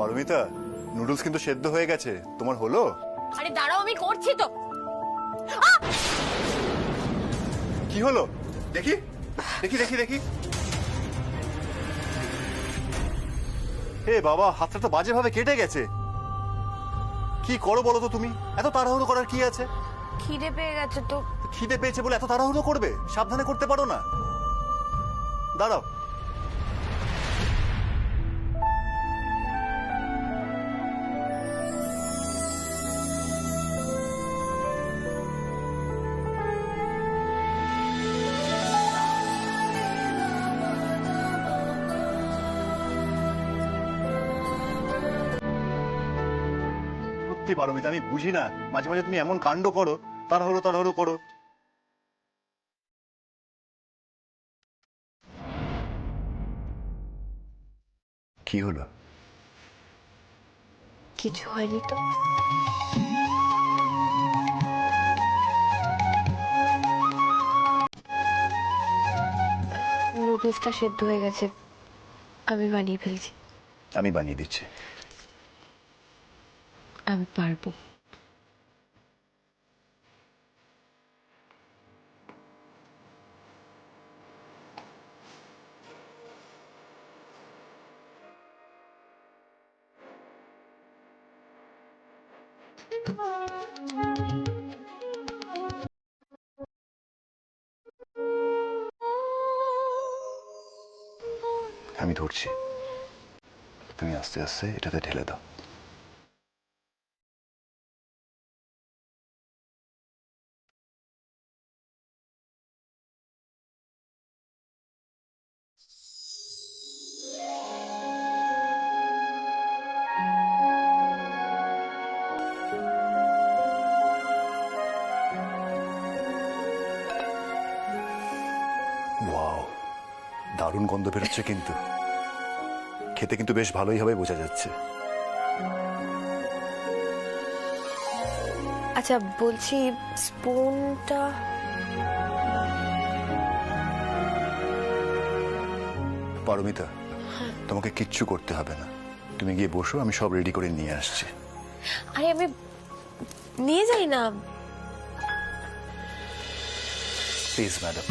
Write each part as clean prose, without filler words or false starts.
Paromita, noodles কিন্তু সেদ্ধ হয়ে গেছে, তোমার হলো? আরে দাঁড়াও, আমি করছি তো। কি হলো দেখি দেখি দেখি দেখি। হে বাবা, হাতটা তো বাজে ভাবে কেটে গেছে। কি করো বলো তো তুমি? এত তাড়াহুড়ো করার কি আছে? খিদে পেয়ে গেছে তো। খিদে পেয়েছে বলে এত তাড়াহুড়ো করবে? সাবধানে করতে পারো না? দাঁড়াও। সত্যি পারমিতা, আমি বুঝি না, মাঝে মাঝে তুমি এমন কাণ্ড করো, তাড়াহুড়ো তাড়াহুড়ো করো। কি হলো? কিছু হয়নি তো। নুডলসটা সেদ্ধ হয়ে গেছে, আমি বানিয়ে ফেলছি। আমি বানিয়ে দিচ্ছি। আমি পারবো। আমি ধরছি, তুমি আস্তে আস্তে এটাতে ঢেলে দাও। ওয়াও, দারুণ গন্ধ বেরোচ্ছে কিন্তু। খেতে কিন্তু বেশ ভালোই হবে বোঝা যাচ্ছে। আচ্ছা বলছি, স্পুনটা? পারমিতা, তোমাকে কিচ্ছু করতে হবে না, তুমি গিয়ে বসো, আমি সব রেডি করে নিয়ে আসছি। আরে আমি নিয়ে যাই না। Please madam.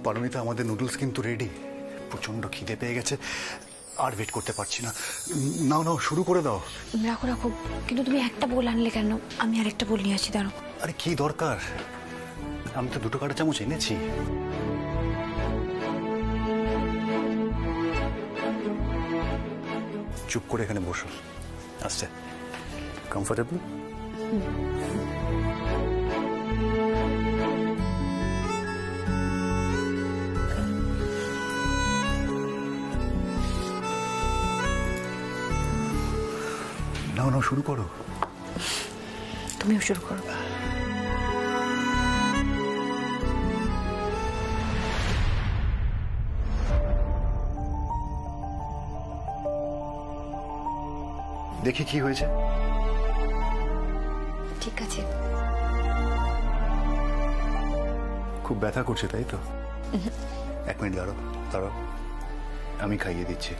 পারমিতা, আমাদের নুডলস কিন্তু রেডি। প্রচন্ড খিদে পেয়ে গেছে, আর ওয়েট করতে পারছি না। নাও নাও, শুরু করে দাও। রাখো রাখো, কিন্তু তুমি একটা বোল আনলে কেন? আমি আরেকটা বোল নিয়ে আসি, দাঁড়াও। আরে কি দরকার, আমি তো 2 কাঁটা চামচ এনেছি। চুপ করে এখানে বসো, আচ্ছা? কমফোর্টেবল? নাও নাও, শুরু করো। তুমিও শুরু করো। দেখি কি হয়েছে। ঠিক আছে। খুব ব্যথা করছে তাই তো? 1 মিনিট দাঁড়াও দাঁড়াও, আমি খাইয়ে দিচ্ছি।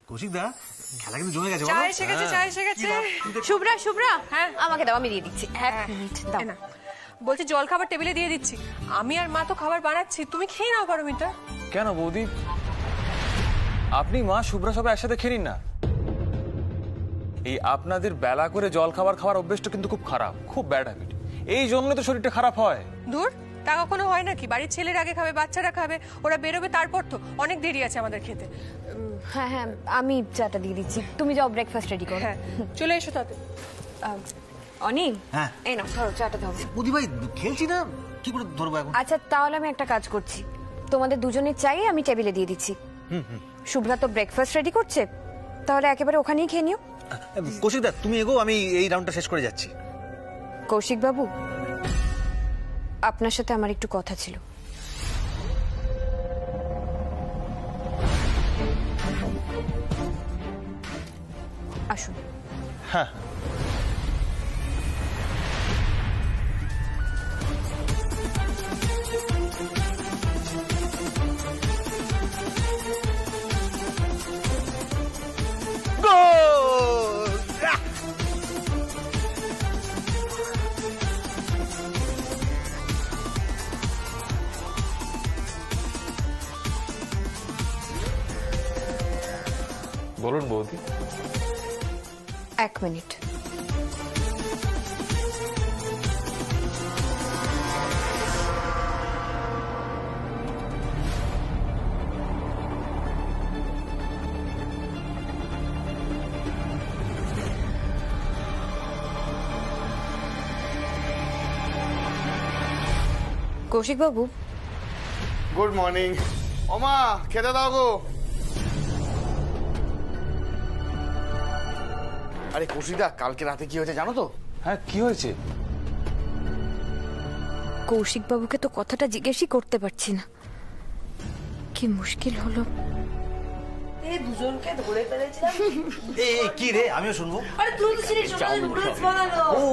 কৌশিক দা, খেলা কিন্তু জমে গেছে চা বলো। এসে গেছে, চা এসে গেছে। শুভ্রা শুভ্রা হ্যাঁ। আমাকে দাও, আমি দিয়ে দিচ্ছি। এক হ্যাঁ। মিনিট দাও। এ না, বলছি জল খাবার টেবিলে দিয়ে দিচ্ছি। আমি আর মা তো খাবার বানাচ্ছি, তুমি খেয়ে নাও পারমিতা। কেন বৌদি, আপনি মা শুভ্রা সবাই একসাথে খেয়ে নিন না। এই আপনাদের বেলা করে জল খাবার খাওয়ার অভ্যেসটা কিন্তু খুব খারাপ, খুব ব্যাড হ্যাবিট। এই জন্য তো শরীরটা খারাপ হয়। দূর, তা কখনো হয় নাকি? বাড়ির ছেলের আগে খাবে, বাচ্চারা খাবে, ওরা বেরোবে, তারপর তো অনেক দেরি আছে আমাদের খেতে। হ্যাঁ হ্যাঁ, আমি চাটা দিয়ে দিচ্ছি, তুমি যাও ব্রেকফাস্ট রেডি করো। হ্যাঁ, চলে এসো তাতে। অনি, হ্যাঁ। এই নাও ধরো চাটা দাও। বুদ্ধি ভাই খেলছি না, কি করে ধরবো এখন? আচ্ছা তাহলে আমি একটা কাজ করছি, তোমাদের দুজনের চাই আমি টেবিলে দিয়ে দিচ্ছি। শুভ্রা তো ব্রেকফাস্ট রেডি করছে, তাহলে একেবারে ওখানেই খেয়ে নিও। কৌশিক দা তুমি এগো, আমি এই রাউন্ডটা শেষ করে যাচ্ছি। কৌশিক বাবু, আপনার সাথে আমার একটু কথা ছিল। আসুন। হ্যাঁ। বলুন বৌদি। এক মিনিট। কৌশিক বাবু, গুড মর্নিং। ওমা খেতে দাও গো। আরে কৌশিকদা, কালকে রাতে কি হয়েছে জানো তো? হ্যাঁ, কি হয়েছে? কৌশিক বাবুকে তো কথাটা জিজ্ঞেসই করতে পারছি না, কি মুশকিল হলো। এই দুজনকে ধরে ফেলেছিলাম। এই কি রে, আমিও শুনবো। আরে তুই তো ছিলিস নুডলস বানালো। ও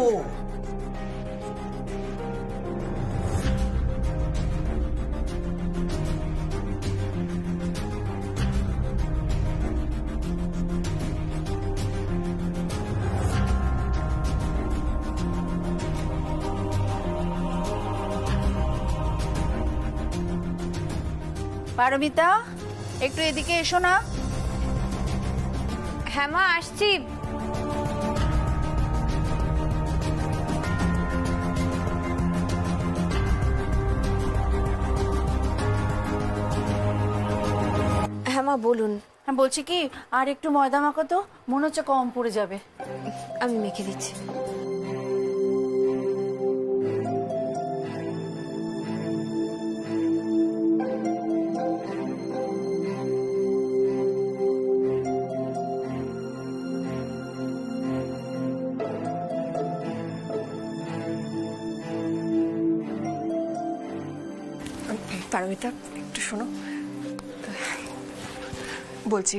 পারমিতা, একটু এদিকে এসো না। হ্যাঁ মা, আসছি। হ্যাঁ মা বলুন। হ্যাঁ বলছি কি, আর একটু ময়দা মাখো তো, মনে হচ্ছে কম পড়ে যাবে। আমি মেখে দিচ্ছি। পারমিতা, একটু শোনো। বলছি,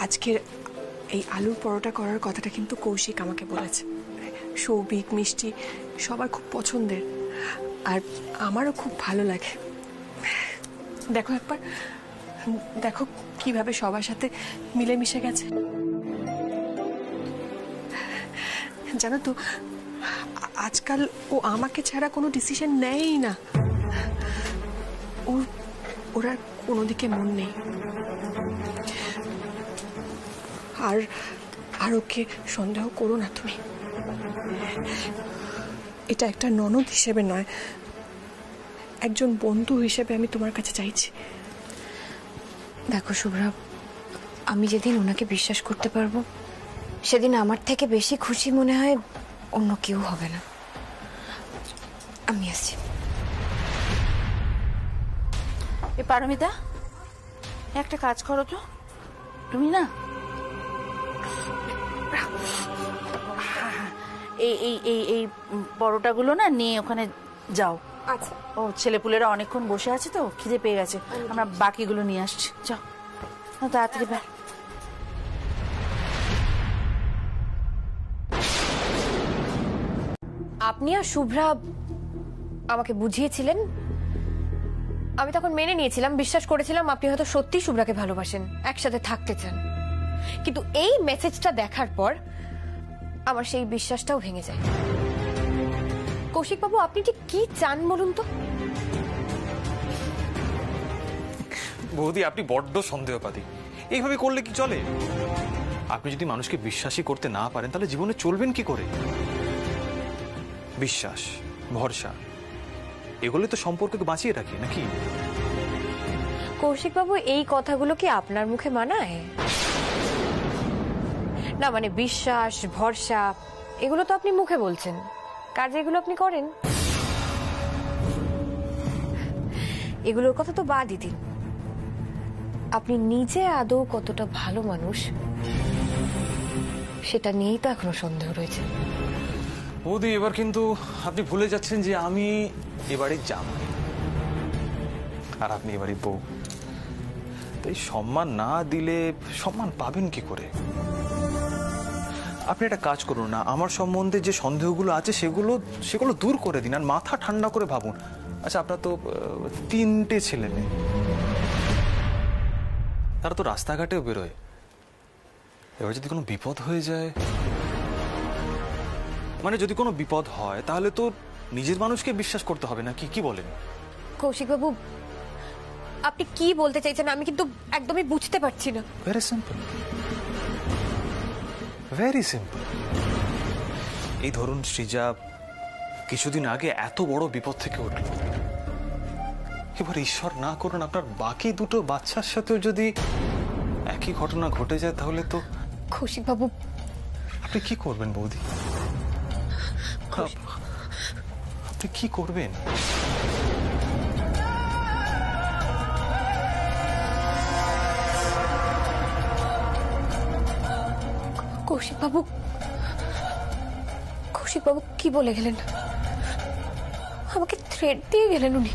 আজকের এই আলুর পরোটা করার কথাটা কিন্তু কৌশিক আমাকে বলেছে। সৌভিক, মিষ্টি সবার খুব পছন্দের, আর আমারও খুব ভালো লাগে। দেখো একবার, দেখো কিভাবে সবার সাথে মিলেমিশে গেছে। জানো তো, আজকাল ও আমাকে ছাড়া কোনো ডিসিশন নেয়ই না। ওর আর কোনো দিকে মন নেই। আর ওকে সন্দেহ করো না তুমি। এটা একটা ননদ হিসেবে নয়, একজন বন্ধু হিসেবে আমি তোমার কাছে চাইছি। দেখো শুভ্রা, আমি যেদিন ওনাকে বিশ্বাস করতে পারবো সেদিন আমার থেকে বেশি খুশি মনে হয় অন্য কেউ হবে না। আমি আসছি। এ পারমিতা, একটা কাজ করো তো, তুমি না এই এই এই এই পরোটাগুলো না নিয়ে ওখানে যাও। আচ্ছা। ও ছেলেপুলেরা অনেকক্ষণ বসে আছে তো, খিদে পেয়ে গেছে, আমরা বাকিগুলো নিয়ে আসছি। যাও তাড়াতাড়ি বের। আপনি আর শুভ্রা আমাকে বুঝিয়েছিলেন, আমি তখন মেনে নিয়েছিলাম, বিশ্বাস করেছিলাম আপনি হয়তো সত্যি শুভ্রাকে ভালোবাসেন, একসাথে থাকতে চান। কিন্তু এই মেসেজটা দেখার পর আমার সেই বিশ্বাসটাও ভেঙে যায়। কৌশিক বাবু, আপনি ঠিক কি চান বলুন তো? বৌদি, আপনি বড্ড সন্দেহবাদী। এইভাবে করলে কি চলে? আপনি যদি মানুষকে বিশ্বাসই করতে না পারেন তাহলে জীবনে চলবেন কি করে? বিশ্বাস, ভরসা, এগুলো তো সম্পর্ককে বাঁচিয়ে রাখে নাকি? কৌশিক বাবু, এই কথাগুলো কি আপনার মুখে মানায়? না মানে বিশ্বাস, ভরসা, এগুলো তো আপনি মুখে বলছেন, কাজে এগুলো আপনি করেন। এগুলোর কথা তো বাদই দিন, আপনি নিজে আদৌ কতটা ভালো মানুষ সেটা নিয়েই তো এখনো সন্দেহ রয়েছে। বৌদি, এবার কিন্তু আপনি ভুলে যাচ্ছেন যে আমি এবারে জামাই আর আপনি এবারে বউ। তাই সম্মান না দিলে সম্মান পাবেন কি করে? আপনি একটা কাজ করুন না, আমার সম্বন্ধে যে সন্দেহগুলো আছে সেগুলো দূর করে দিন আর মাথা ঠান্ডা করে ভাবুন। আচ্ছা, আপনার তো 3টে ছেলে মেয়ে, তারা তো রাস্তাঘাটেও বেরোয়। এবার যদি কোনো বিপদ হয়ে যায়, মানে যদি কোনো বিপদ হয় তাহলে তো নিজের মানুষকে বিশ্বাস করতে হবে নাকি? কি বলেন? কৌশিক বাবু, আপনি কি বলতে চাইছেন আমি কিন্তু একদমই বুঝতে পারছি না। Very simple, very simple. এই ধরুন, সৃজা কিছুদিন আগে এত বড় বিপদ থেকে উঠল। এবার ঈশ্বর না করুন আপনার বাকি 2টো বাচ্চার সাথেও যদি একই ঘটনা ঘটে যায় তাহলে তো কৌশিক বাবু, আপনি কি করবেন বৌদি? আপনি কি করবেন? কৌশিক বাবু, কৌশিক বাবু কি বলে গেলেন? আমাকে থ্রেট দিয়ে গেলেন উনি।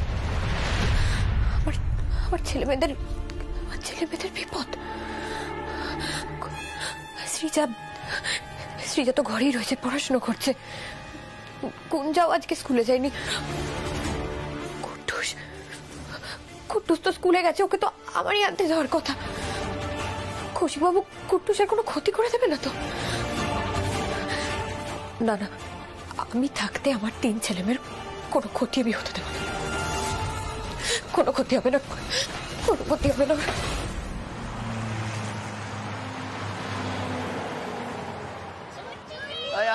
আমার ছেলে মেয়েদের বিপদ। শ্রীজা তো ঘরেই রয়েছে, পড়াশোনা করছে। কুঞ্জাও আজকে স্কুলে যায়নি। কুট্টুস তো স্কুলে গেছে, ওকে তো আমারই আনতে যাওয়ার কথা। কৌশিক বাবু, কুট্টুসের কোনো ক্ষতি করে দেবে না তো? না না, আমি থাকতে আমার 3 ছেলে মেয়ের কোনো ক্ষতি আমি হতে দেব না। কোনো ক্ষতি হবে না, কোনো ক্ষতি হবে না।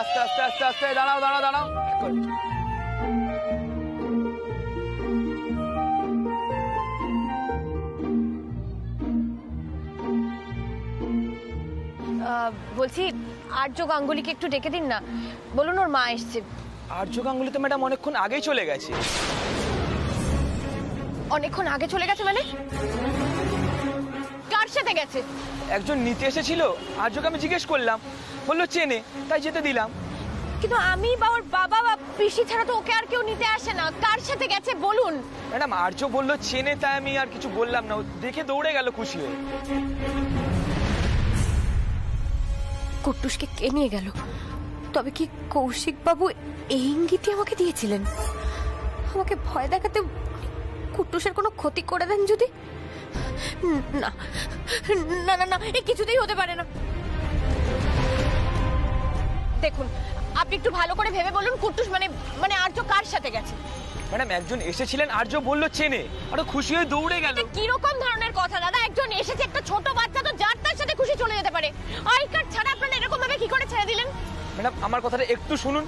আস্তে আস্তে আস্তে আস্তে, দাঁড়াও দাঁড়াও দাঁড়াও। বলছি, আর্য গাঙ্গুলিকে একটু ডেকে দিন না, বলুন ওর মা এসছে। আর্য গাঙ্গুলি তো ম্যাডাম অনেকক্ষণ আগেই চলে গেছে। অনেকক্ষণ আগে চলে গেছে মানে? কার সাথে গেছে? একজন নিতে এসেছিল, আর্যকে আমি জিজ্ঞেস করলাম, বললো চেনে, তাই যেতে দিলাম। কিন্তু আমি বা ওর বাবা বা পিসি ছাড়া তো ওকে আর কেউ নিতে আসে না। কার সাথে গেছে বলুন। ম্যাডাম আর্য বললো চেনে, তাই আমি আর কিছু বললাম না। ও দেখে দৌড়ে গেল খুশি হয়ে। কুট্টুসকে কে নিয়ে গেল? তবে কি কৌশিক বাবু এই ইঙ্গিতই আমাকে দিয়েছিলেন? আমাকে ভয় দেখাতে কুট্টুসের কোনো ক্ষতি করে দেন যদি? না না না না, এ কিছুতেই হতে পারে না। দেখুন, আপনি একটু ভালো করে ভেবে বলুন, কুট্টুস মানে আর্য কার সাথে গেছে? ম্যাডাম একজন এসেছিলেন, আর্য বললো চেনে, আর ও খুশি হয়ে দৌড়ে গেল। কি রকম ধরনের কথা দাদা? একজন এসেছে, একটা ছোট বাচ্চা তো যার তার সাথে খুশি চলে যেতে পারে। আই কার্ড ছাড়া আপনারা এরকম ভাবে কি করে ছেড়ে দিলেন? ম্যাডাম আমার কথাটা একটু শুনুন।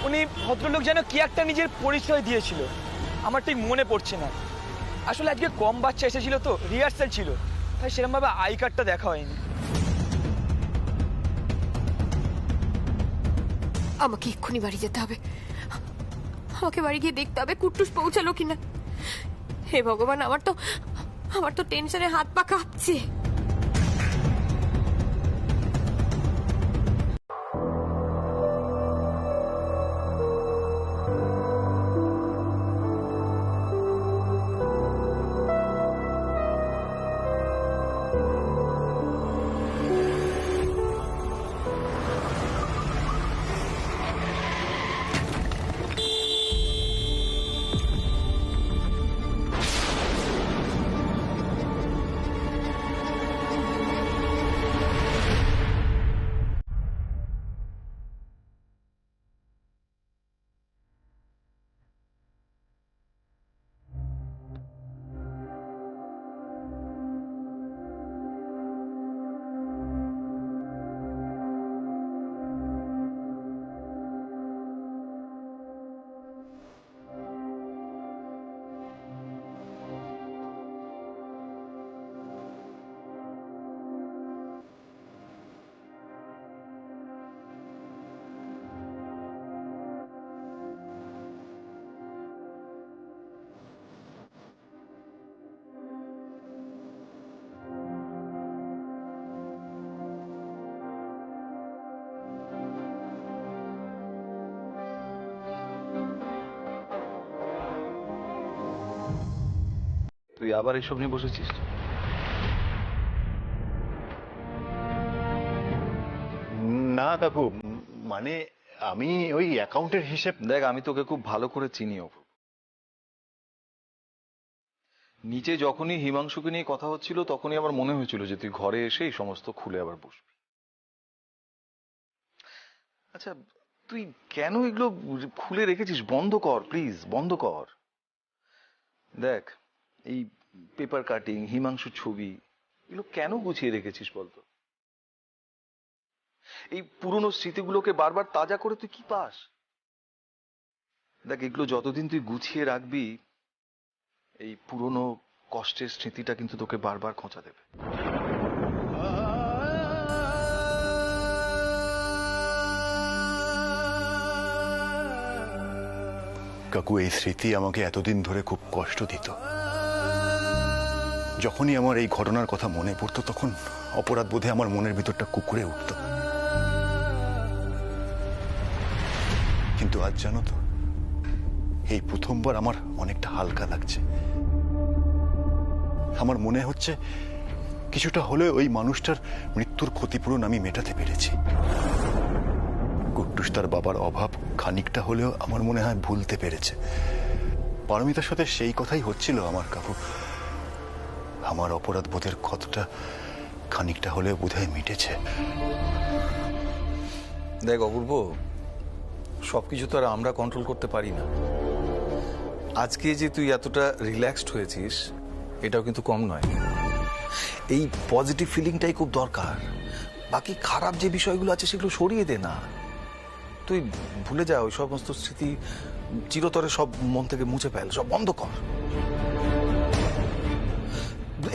উনি ভদ্রলোক যেন কি একটা নিজের পরিচয় দিয়েছিল, আমার ঠিক মনে পড়ছে না। আসলে আজকে কম বাচ্চা এসেছিল তো, রিহার্সাল ছিল, তাই সেরকম ভাবে আই কার্ডটা দেখা হয়নি। আমাকে এক্ষুনি বাড়ি যেতে হবে। আমাকে বাড়ি গিয়ে দেখতে হবে কুট্টুস পৌঁছালো কিনা। হে ভগবান, আমার তো টেনশনে হাত পা কাঁপছে। তুই আবার এসব নিয়ে বসেছিস? না কাকু, মানে আমি ওই অ্যাকাউন্টের হিসেব। দেখ, আমি তোকে খুব ভালো করে চিনি অপূর্ব। নিচে যখনই হিমাংশুকে নিয়ে কথা হচ্ছিল তখনই আমার মনে হয়েছিল যে তুই ঘরে এসে এই সমস্ত খুলে আবার বসবি। আচ্ছা, তুই কেন এগুলো খুলে রেখেছিস? বন্ধ কর প্লিজ, বন্ধ কর। দেখ, এই পেপার কাটিং, হিমাংশুর ছবি, এগুলো কেন গুছিয়ে রেখেছিস বলতো? এই পুরনো স্মৃতিগুলোকে বারবার তাজা করে তুই কি পাস? দেখ, এগুলো যতদিন তুই গুছিয়ে রাখবি, এই পুরনো কষ্টের স্মৃতিটা কিন্তু তোকে বারবার খোঁচা দেবে। কাকু, এই স্মৃতি আমাকে এতদিন ধরে খুব কষ্ট দিত। যখনই আমার এই ঘটনার কথা মনে পড়তো তখন অপরাধ বোধে আমার মনের ভিতরটা কুকুরে উঠত। কিন্তু আজ জানো তো, এই প্রথমবার আমার অনেকটা হালকা লাগছে। আমার মনে হচ্ছে কিছুটা হলেও ওই মানুষটার মৃত্যুর ক্ষতিপূরণ আমি মেটাতে পেরেছি। কুট্টুস তার বাবার অভাব খানিকটা হলেও আমার মনে হয় ভুলতে পেরেছে। পারমিতার সাথে সেই কথাই হচ্ছিল আমার কাকু। আমার অপরাধ বোধের ক্ষতটা খানিকটা হলেও বোধহয় মিটেছে। দেখ অপূর্ব, সবকিছু তো আর আমরা কন্ট্রোল করতে পারি না। আজকে যে তুই এতটা রিল্যাক্সড হয়েছিস, এটাও কিন্তু কম নয়। এই পজিটিভ ফিলিংটাই খুব দরকার। বাকি খারাপ যে বিষয়গুলো আছে সেগুলো সরিয়ে দে না। তুই ভুলে যা, ওই সমস্ত স্মৃতি চিরতরে সব মন থেকে মুছে ফেল, সব বন্ধ কর।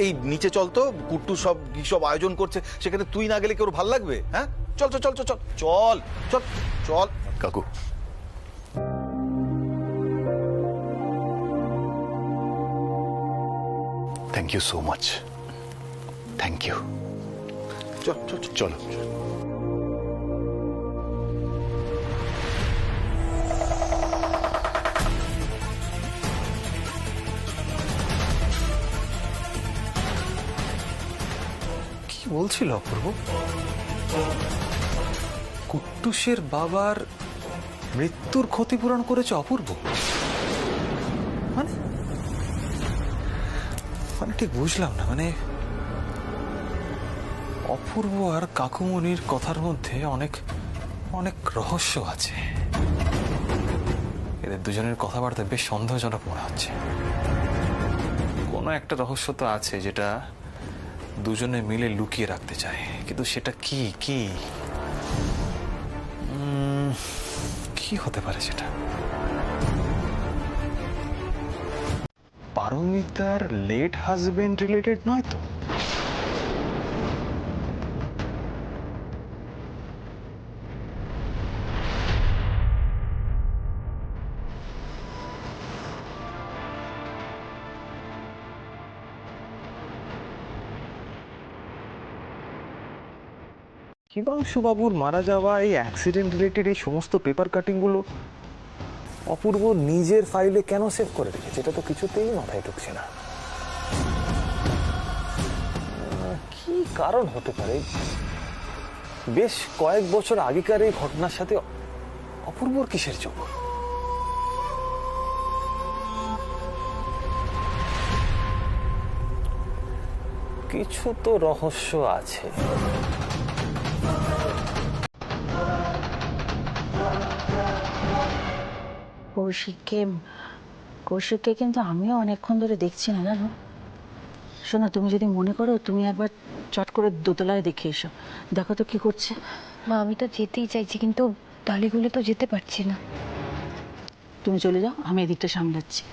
এই নিচে চল তো, কুট্টু সব কি সব আয়োজন করছে, সেখানে তুই না গেলে কেউ ভাল লাগবে? হ্যাঁ, চল চল চল চল চল চল চল চল। কাকু, thank you so much. Thank you. চল চল চলো। কি বলছিল অপূর্ব? কুট্টুসের বাবার মৃত্যুর ক্ষতিপূরণ করেছে অপূর্ব? মানে মানে ঠিক বুঝলাম না। মানে অপূর্ব আর কাকুমণির কথার মধ্যে অনেক অনেক রহস্য আছে। এদের দুজনের কথাবার্তা বেশ সন্দেহজনক মনে হচ্ছে। কোনো একটা রহস্য তো আছে যেটা দুজনে মিলে লুকিয়ে রাখতে চায়, কিন্তু সেটা কি কি কি হতে পারে সেটা? পারমিতার লেট হাজবেন্ড রিলেটেড নয় তো? হিমাংশুবাবুর মারা যাওয়া, এই অ্যাক্সিডেন্ট রিলেটেড এই সমস্ত পেপার কাটিংগুলো অপূর্ব নিজের ফাইলে কেন সেভ করে রেখেছে? এটা তো কিছুতেই মাথায় ঢুকছে না। কি কারণ হতে পারে? বেশ কয়েক বছর আগেকার এই ঘটনার সাথে অপূর্বর কিসের যোগ? কিছু তো রহস্য আছে। কৌশিককে কিন্তু আমিও অনেকক্ষণ ধরে দেখছি না, জানো। শোনো, তুমি যদি মনে করো, তুমি একবার চট করে দোতলায় দেখে এসো, দেখো তো কি করছে। মা, আমি তো যেতেই চাইছি কিন্তু টালিগুলো তো যেতে পারছি না। তুমি চলে যাও, আমি এদিকটা সামলাচ্ছি।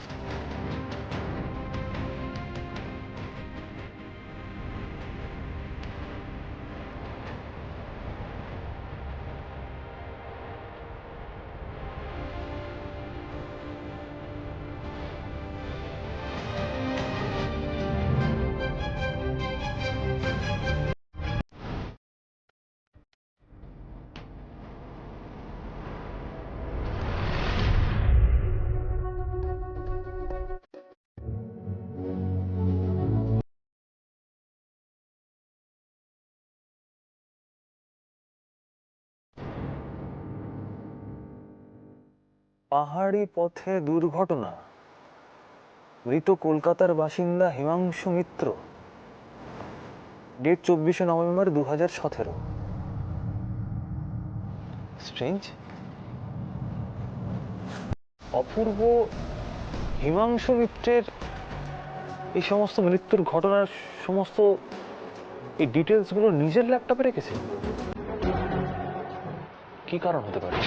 পাহাড়ি পথে দুর্ঘটনা, মৃত কলকাতার বাসিন্দা হিমাংশু মিত্র, ডেট 24শে নভেম্বর 2017। স্ট্রেঞ্জ। অপূর্ব হিমাংশু মিত্রের এই সমস্ত মৃত্যুর ঘটনার সমস্ত এই ডিটেলসগুলো নিজের ল্যাপটপে রেখেছে। কি কারণ হতে পারে?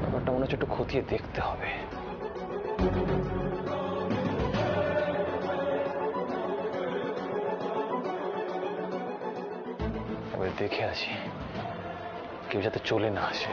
ব্যাপারটা মনে হচ্ছে একটু খতিয়ে দেখতে হবে। এবার দেখে আসি কেউ যাতে চলে না আসে।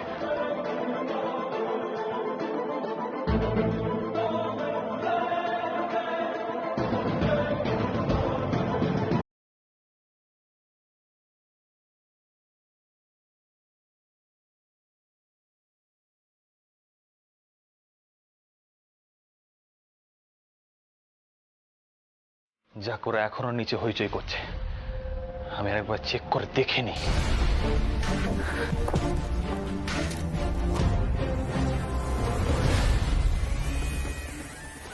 যা করে এখনো নিচে হইচই করছে, আমি একবার চেক করে দেখে নিই।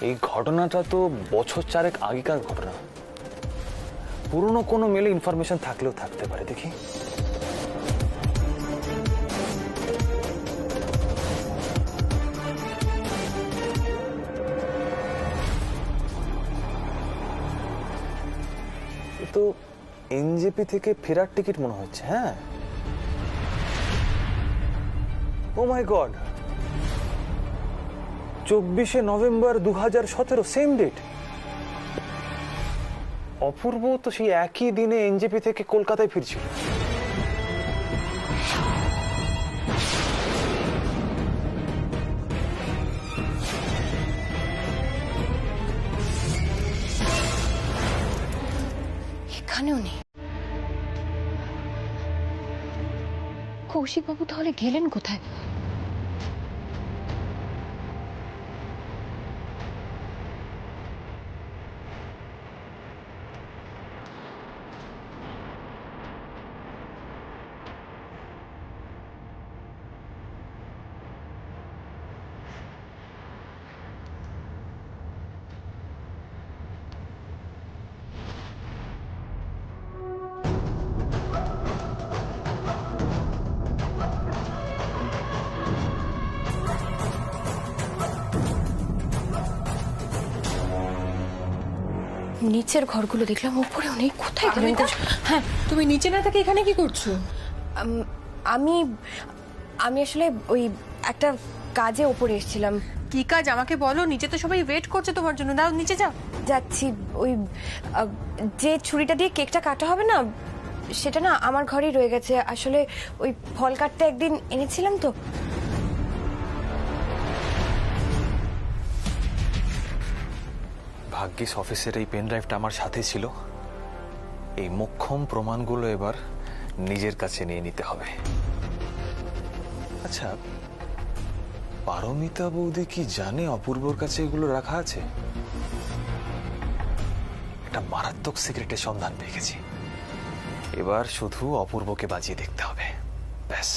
এই ঘটনাটা তো বছর 4 আগেকার ঘটনা। পুরনো কোনো মেলে ইনফরমেশন থাকলেও থাকতে পারে, দেখি। তো এনজেপি থেকে ফেরার টিকিট মনে হচ্ছে। হ্যাঁ, ও মাই গড, 24শে নভেম্বর 2017, সেম ডেট। অপূর্ব তো সেই একই দিনে এনজেপি থেকে কলকাতায় ফিরছিল। এখানেও নেই। কৌশিক বাবু তাহলে গেলেন কোথায়? নিচের ঘরগুলো দেখলাম, উপরে অনেক। কোথায় গেলেন? হ্যাঁ, তুমি নিচে না থেকে এখানে কি করছো? আমি আমি আসলে ওই একটা কাজে উপরে এসেছিলাম। কি কাজ আমাকে বলো? নিচে তো সবাই ওয়েট করছে তোমার জন্য। দাও, নিচে যাও। যাচ্ছি। ওই যে ছুরিটা দিয়ে কেকটা কাটা হবে না, সেটা না আমার ঘরেই রয়ে গেছে। আসলে ওই ফল কাটতে একদিন এনেছিলাম তো। ভাগ্যিস অফিসের এই পেন ড্রাইভটা আমার সাথে ছিল। এই মোক্ষম প্রমাণগুলো এবার নিজের কাছে নিয়ে নিতে হবে। আচ্ছা, পারমিতা বৌদি কি জানে অপূর্বর কাছে এগুলো রাখা আছে? একটা মারাত্মক সিক্রেটের সন্ধান পেয়ে গেছি। এবার শুধু অপূর্বকে বাজিয়ে দেখতে হবে, ব্যাস।